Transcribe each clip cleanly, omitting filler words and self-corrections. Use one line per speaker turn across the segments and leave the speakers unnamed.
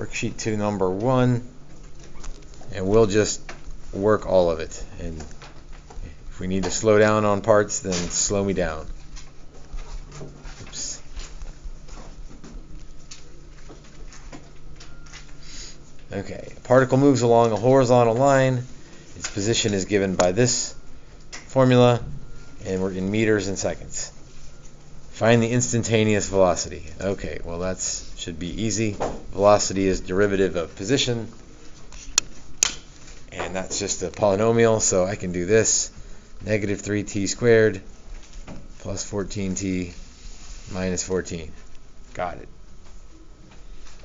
worksheet 2 number 1, and we'll just work all of it. And if we need to slow down on parts, then slow me down. Oops. Okay, a particle moves along a horizontal line. Its position is given by this formula, and we're in meters and seconds. Find the instantaneous velocity. Okay, well that should be easy. Velocity is derivative of position, and that's just a polynomial, so I can do this. Negative 3t squared plus 14t minus 14. Got it.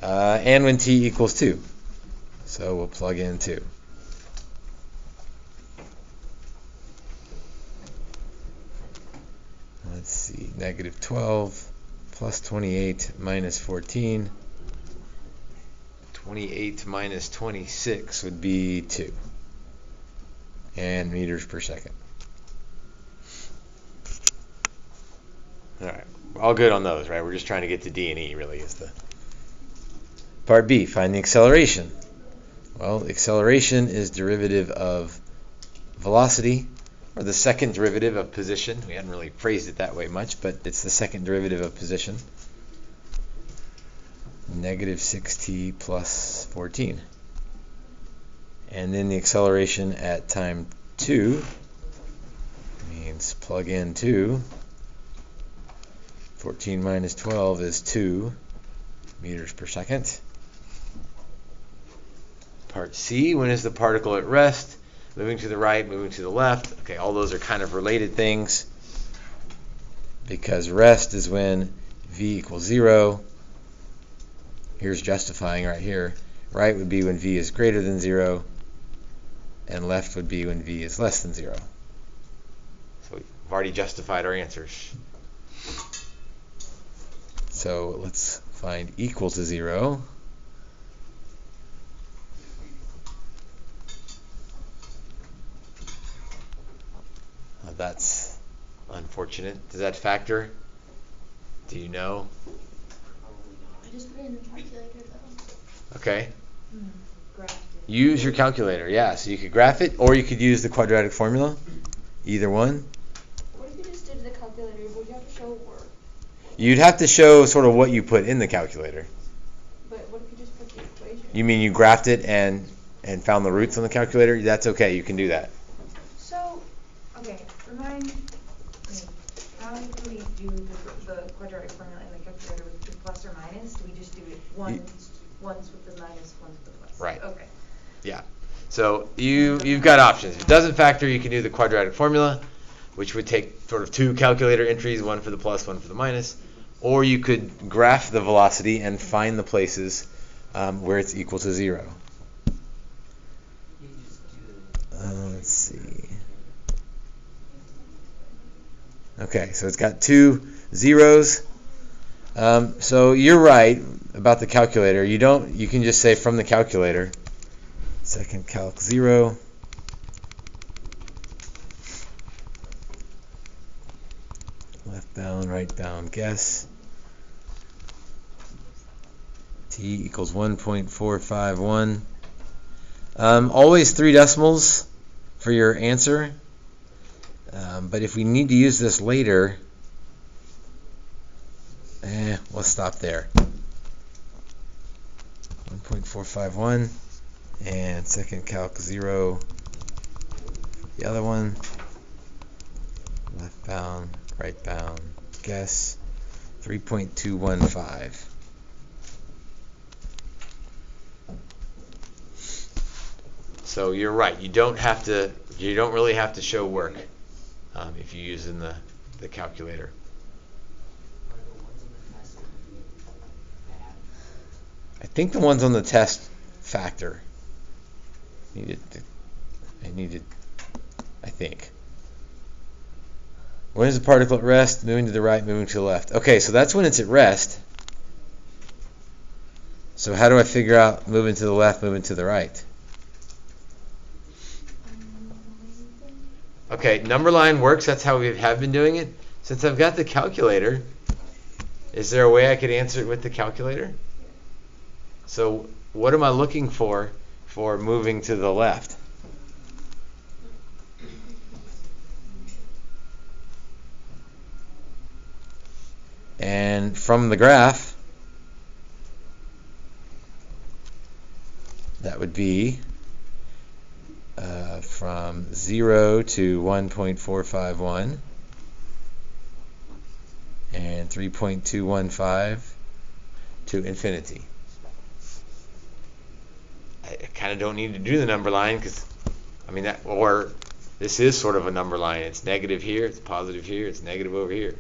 And when t equals 2. So we'll plug in 2. Let's see, negative 12 plus 28 minus 14. 28 minus 26 would be 2. And meters per second. All right, all good on those, right? We're just trying to get to D and E, really, is the part B. Find the acceleration. Well, acceleration is derivative of velocity, or the second derivative of position. We hadn't really phrased it that way much, but it's the second derivative of position. Negative 6t plus 14. And then the acceleration at time 2 means plug in 2. 14 minus 12 is 2 meters per second. Part C, when is the particle at rest? Moving to the right, moving to the left. Okay, all those are kind of related things, because rest is when v equals 0. Here's justifying right here. Right would be when v is greater than 0, and left would be when v is less than 0. So we've already justified our answers. So let's find equal to 0. That's unfortunate. Does that factor? Do you know?
I just put it in the calculator though.
Okay.
Graph it.
Use your calculator, yeah. So you could graph it, or you could use the quadratic formula. Either one.
What if you just did the calculator? Would you have to show work?
You'd have to show sort of what you put in the calculator.
But what if you just put the equation?
You mean you graphed it and found the roots on the calculator? That's okay, you can do that.
So, okay, remind me, how do we do the quadratic formula in the calculator with the plus or minus? Do we just do it once with the minus, once with the plus?
Right.
Okay.
Yeah. So you've got options. If it doesn't factor, you can do the quadratic formula, which would take sort of 2 calculator entries, one for the plus, one for the minus. Or you could graph the velocity and find the places where it's equal to 0. Let's see. Okay, so it's got 2 zeros. So you're right about the calculator. You can just say from the calculator. Second calc 0. Left bound, right bound, guess. T equals 1.451. Always 3 decimals for your answer. But if we need to use this later, let's stop there. 1.451. And second calc 0. The other one. Left bound, right bound, guess. 3.215. So you're right. You don't really have to show work if you use in the calculator. I think the ones on the test factor. I think. When is the particle at rest? Moving to the right, moving to the left. Okay, so that's when it's at rest. So how do I figure out moving to the left, moving to the right? Okay, number line works. That's how we have been doing it. Since I've got the calculator, is there a way I could answer it with the calculator? So what am I looking for moving to the left? And from the graph, that would be from 0 to 1.451 and 3.215 to infinity. I kind of don't need to do the number line because, or this is sort of a number line. It's negative here, it's positive here, it's negative over here.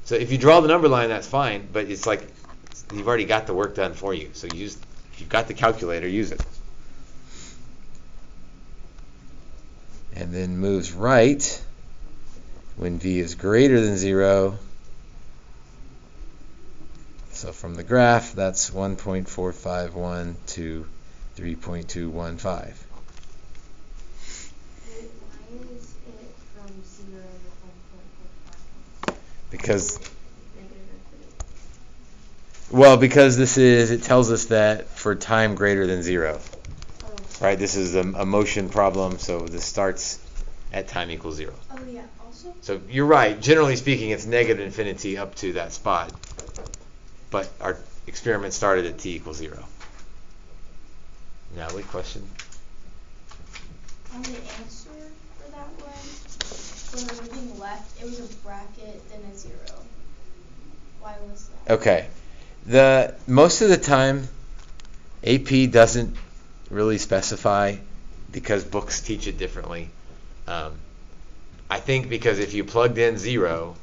So if you draw the number line, that's fine, but it's like you've already got the work done for you. So if you've got the calculator, use it. And then moves right when v is greater than 0. So from the graph, that's 1.451 to 3.215.
Why is it from 0 to 1.45?
Because
Negative infinity.
it tells us that for time greater than 0.
Oh.
Right, this is a motion problem, so this starts at time equals 0.
Oh yeah, also?
So you're right, generally speaking, it's negative infinity up to that spot. But our experiment started at t equals 0. Natalie, question?
On the answer for that one, when we're moving left, it was a bracket, then a 0. Why was that?
Okay. Most of the time, AP doesn't really specify because books teach it differently. I think because if you plugged in 0,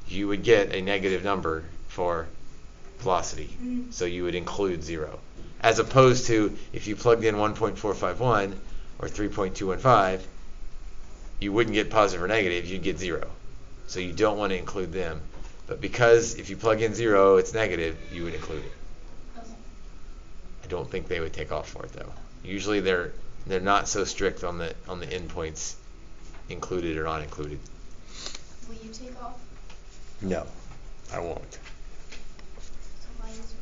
you would get a negative number for velocity. So you would include 0. As opposed to if you plugged in 1.451 or 3.215, you wouldn't get positive or negative, you'd get 0. So you don't want to include them. But because if you plug in 0, it's negative, you would include it.
Okay.
I don't think they would take off for it though. Usually they're not so strict on the endpoints, included or not included.
Will you take off?
No, I won't.
So why is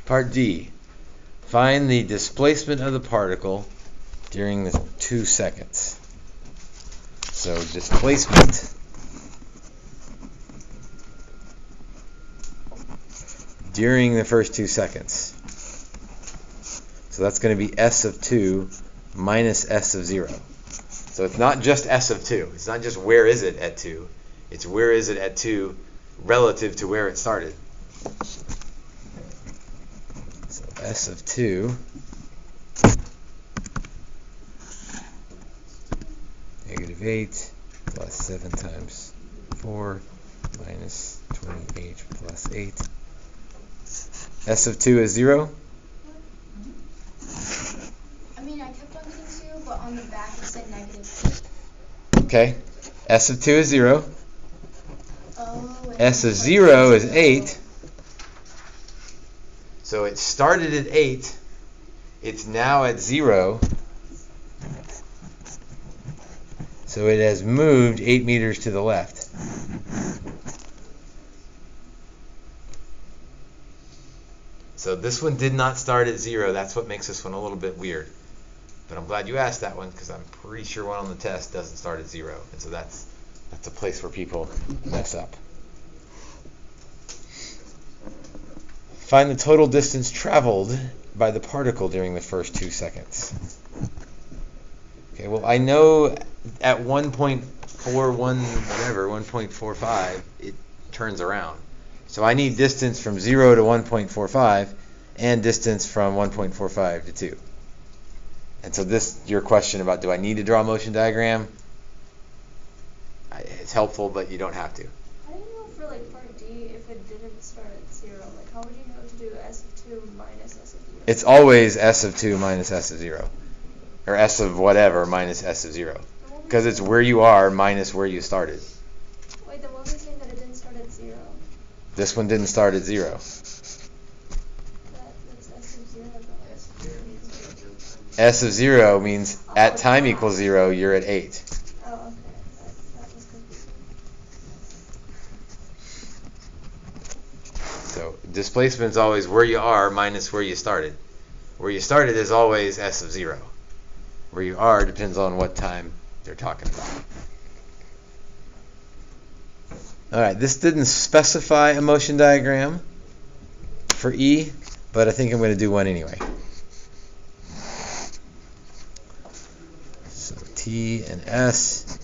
it?
Part D. Find the displacement of the particle during the 2 seconds. So displacement during the first 2 seconds. So that's going to be s of 2 minus s of 0. So it's not just s of 2. It's not just where is it at 2. It's where is it at 2 relative to where it started. So s of 2 negative 8 plus 7 times 4 minus 28 plus 8. S of 2 is 0.
I kept on getting 2, but on the back it said negative 8.
Okay. S of 2 is 0.
Oh.
S of 0 is 8. So it started at 8. It's now at 0. So it has moved 8 meters to the left. So this one did not start at 0. That's what makes this one a little bit weird. But I'm glad you asked that one because I'm pretty sure one on the test doesn't start at 0. And so that's a place where people mess up. Find the total distance traveled by the particle during the first 2 seconds. Okay, well I know at 1.41 whatever, 1.45, it turns around. So I need distance from 0 to 1.45 and distance from 1.45 to 2. And so your question about do I need to draw a motion diagram, it's helpful, but you don't have to.
How do you know for part D if it didn't start at 0? How would you know to do s of 2 minus s of 0?
It's always s of 2 minus s of 0. Or s of whatever minus s of 0. Because it's where you are minus where you started.
Wait, then what was saying that it didn't start at 0?
This one didn't start at 0.
That's s of 0 though.
S of 0 means at time equals 0, you're at 8.
Oh, okay. That was confusing.
So displacement is always where you are minus where you started. Where you started is always s of 0. Where you are depends on what time they're talking about. Alright, this didn't specify a motion diagram for E, but I think I'm going to do one anyway. So T and S.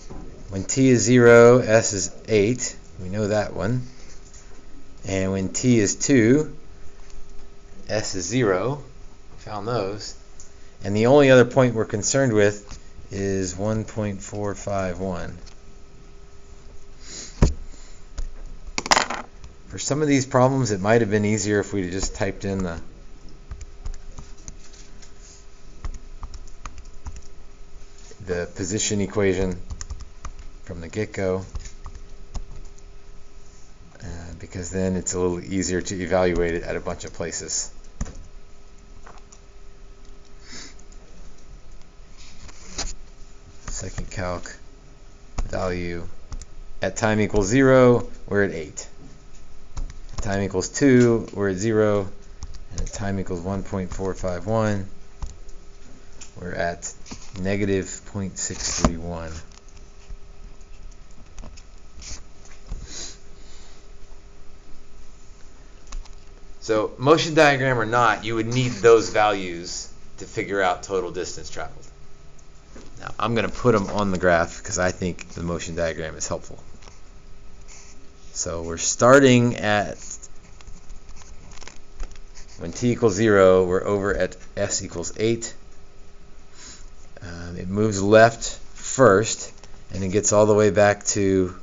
When T is 0, S is 8. We know that one. And when T is 2, S is 0. Found those. And the only other point we're concerned with is 1.451. For some of these problems, it might have been easier if we just typed in the position equation from the get-go, because then it's a little easier to evaluate it at a bunch of places. Second calc value at time equals 0, we're at 8. At time equals 2, we're at 0. And at time equals 1.451, we're at negative 0.631. So motion diagram or not, you would need those values to figure out total distance traveled. Now, I'm going to put them on the graph because I think the motion diagram is helpful. So we're starting at, when t equals 0, we're over at s equals 8. It moves left first, and it gets all the way back to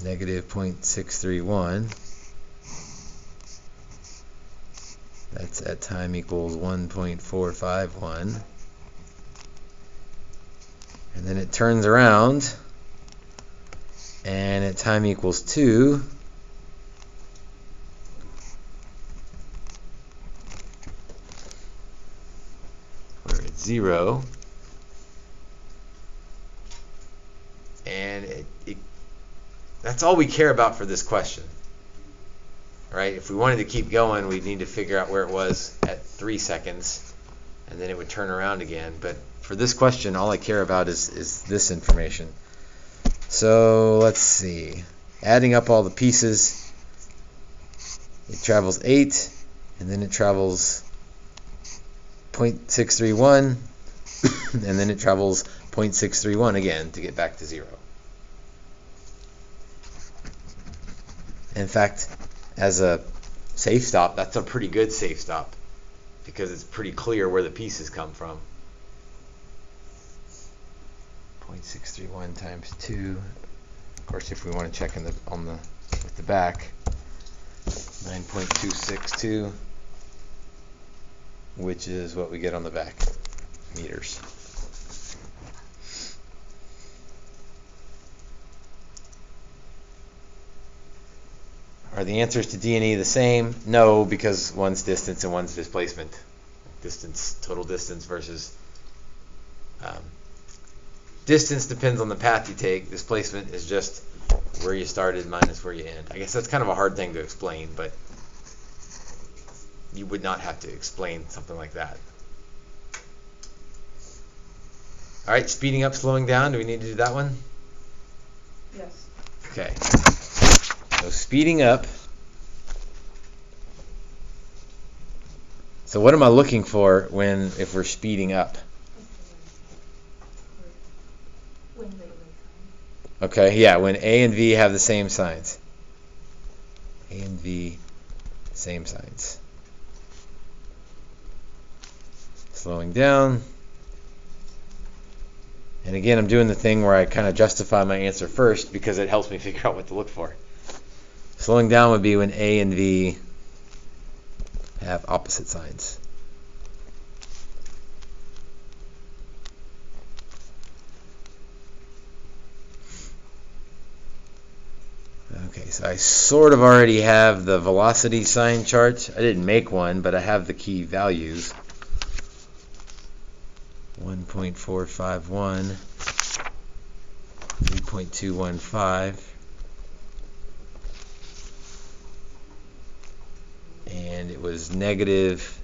negative 0.631. That's at time equals 1.451. And then it turns around, and at time equals 2, we're at 0. And that's all we care about for this question. Right? If we wanted to keep going, we'd need to figure out where it was at 3 seconds, and then it would turn around again. But for this question, all I care about is this information. So let's see. Adding up all the pieces, it travels 8, and then it travels 0.631, and then it travels 0.631 again to get back to 0. In fact, as a safe stop, that's a pretty good safe stop because it's pretty clear where the pieces come from. 0.631 times 2. Of course, if we want to check with the back, 9.262, which is what we get on the back, meters. Are the answers to D and E the same? No, because one's distance and one's displacement. Distance, total distance versus distance depends on the path you take. Displacement is just where you started minus where you end. I guess that's kind of a hard thing to explain, but you would not have to explain something like that. All right, speeding up, slowing down. Do we need to do that one?
Yes.
Okay. So speeding up. So what am I looking for if we're speeding up? Okay, yeah, when A and V have the same signs. A and V, same signs. Slowing down. And again, I'm doing the thing where I kind of justify my answer first because it helps me figure out what to look for. Slowing down would be when A and V have opposite signs. Okay, so I sort of already have the velocity sign chart. I didn't make one, but I have the key values. 1.451, 3.215, it was negative,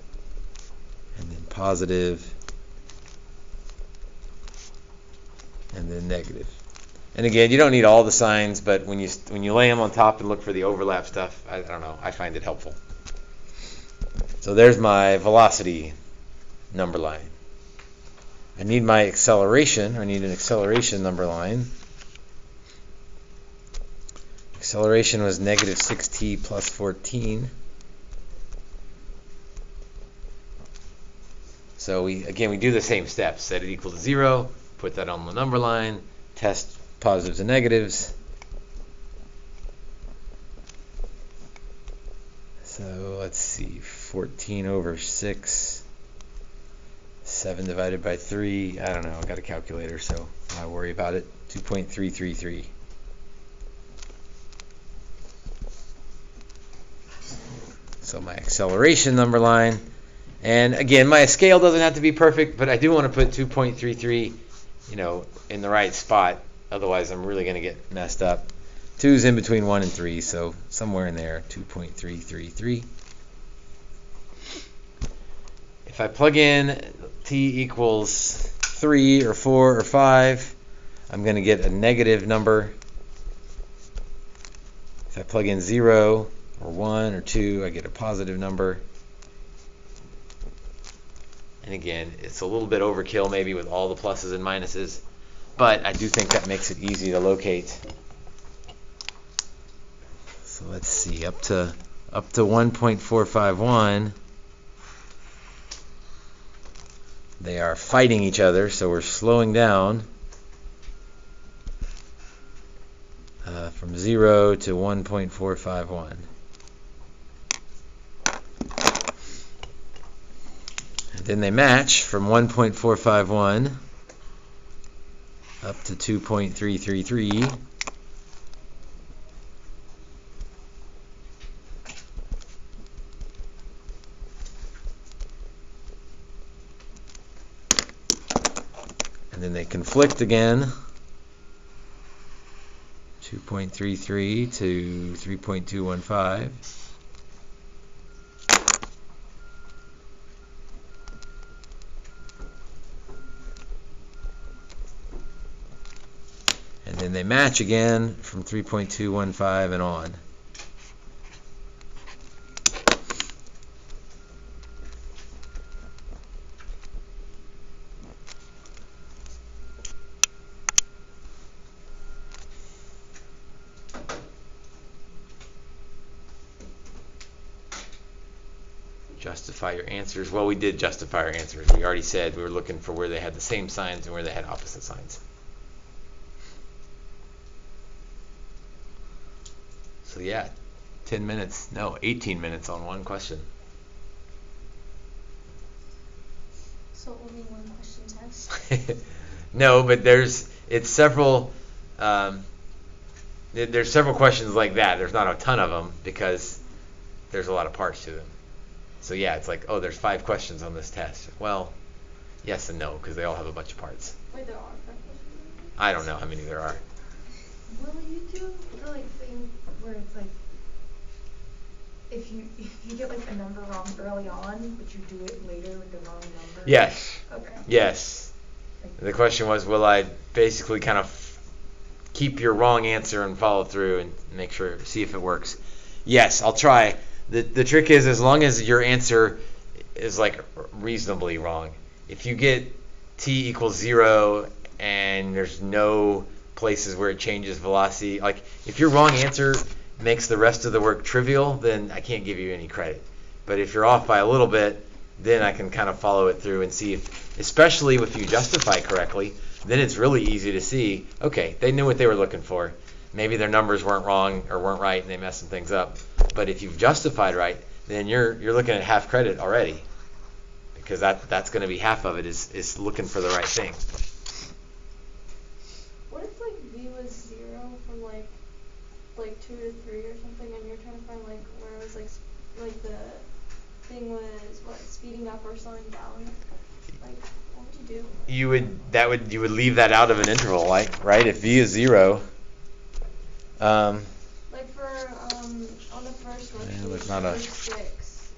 and then positive, and then negative. And again, you don't need all the signs, but when you lay them on top and look for the overlap stuff, I don't know, I find it helpful. So there's my velocity number line. I need my acceleration. I need an acceleration number line. Acceleration was negative 6t plus 14. So we do the same steps. Set it equal to 0, put that on the number line, test positives and negatives. So let's see, 14 over 6, 7 divided by 3, I don't know, I got a calculator, so I worry about it, 2.333. So my acceleration number line, and again, my scale doesn't have to be perfect, but I do want to put 2.33, in the right spot. Otherwise, I'm really going to get messed up. 2 is in between 1 and 3, so somewhere in there, 2.333. If I plug in t equals 3 or 4 or 5, I'm going to get a negative number. If I plug in 0 or 1 or 2, I get a positive number. And again, it's a little bit overkill maybe with all the pluses and minuses, but I do think that makes it easy to locate. So let's see, up to 1.451, they are fighting each other, so we're slowing down from 0 to 1.451. And then they match from 1.451 up to 2.333. And then they conflict again, 2.33 to 3.215. And then they match again from 3.215 and on. Justify your answers. Well, we did justify our answers. We already said we were looking for where they had the same signs and where they had opposite signs. So yeah, 18 minutes on one question.
So only one question test?
No, but there's several questions like that. There's not a ton of them because there's a lot of parts to them. So yeah, it's like, oh, there's 5 questions on this test. Well, yes and no, because they all have a bunch of parts.
Wait, there are 5 questions?
I don't know how many there are.
Will you do the thing where it's like, if you get a number wrong early on, but you do it later with the wrong number?
Yes.
Okay.
Yes. The question was, will I basically kind of keep your wrong answer and follow through and see if it works? Yes, I'll try. The trick is, as long as your answer is reasonably wrong. If you get t equals 0 and there's no places where it changes velocity, if your wrong answer makes the rest of the work trivial, then I can't give you any credit. But if you're off by a little bit, then I can kind of follow it through and see if, especially if you justify correctly, then it's really easy to see, okay, they knew what they were looking for. Maybe their numbers weren't wrong or weren't right and they messed some things up. But if you've justified right, then you're looking at half credit already, because that's going to be half of it is looking for the right thing.
What if v was 0 from 2 to 3 or something, and you're trying to find where it was the thing was speeding up or slowing down? What would you do?
You would leave that out of an interval, right? If v is 0.
On the first one,
it was not a
6,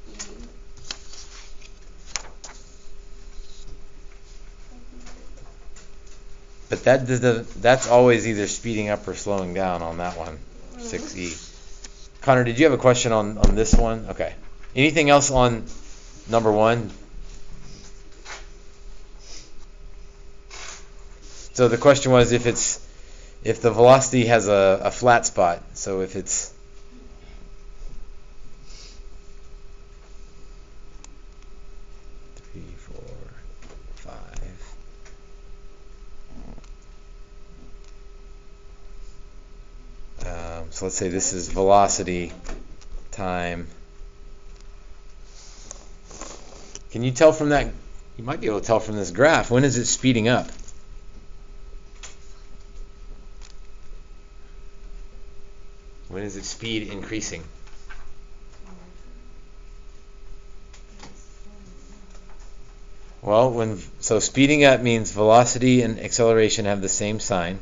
But that's always either speeding up or slowing down on that one, 6E. Connor, did you have a question on this one? Okay. Anything else on number 1? So the question was if the velocity has a flat spot. So if it's 3, 4, 5. So let's say this is velocity time. Can you tell from that? You might be able to tell from this graph. When is it speeding up? When is its speed increasing? Well, so speeding up means velocity and acceleration have the same sign.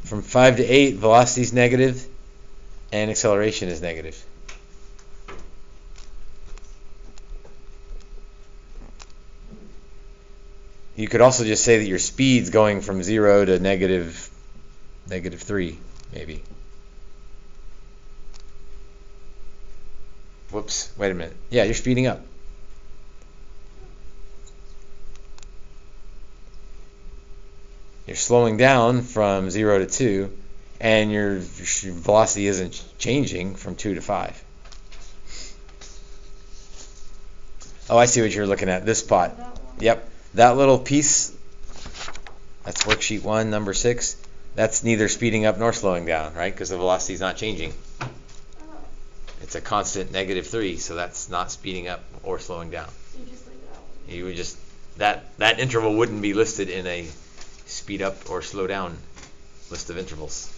From 5 to 8, velocity is negative and acceleration is negative. You could also just say that your speed's going from 0 to negative 3, maybe. Whoops, wait a minute. Yeah, you're speeding up. You're slowing down from 0 to 2, and your velocity isn't changing from 2 to 5. Oh, I see what you're looking at. This spot. Yep. That little piece, that's worksheet 1, number 6. That's neither speeding up nor slowing down, right? Because the velocity is not changing. It's a constant negative 3, so that's not speeding up or slowing down.
So you just leave it out.
You would just that interval wouldn't be listed in a speed up or slow down list of intervals.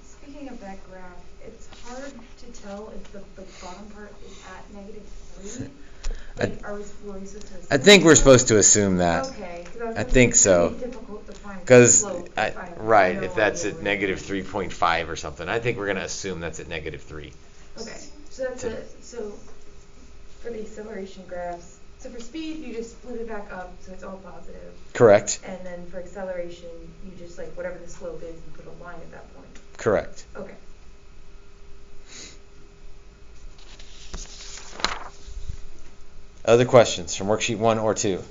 Speaking of that graph, it's hard to tell if the bottom part is at negative 3. Were we supposed to assume
I think we're supposed to assume that.
Okay.
I think so.
It's difficult to find
Because,
slope
right, if that's at negative 3.5 or something, I think we're going to assume that's at negative 3.
Okay, so for the acceleration graphs, so for speed, you just split it back up so it's all positive.
Correct.
And then for acceleration, you just like whatever the slope is and put a line at that point.
Correct.
Okay.
Other questions from worksheet 1 or 2?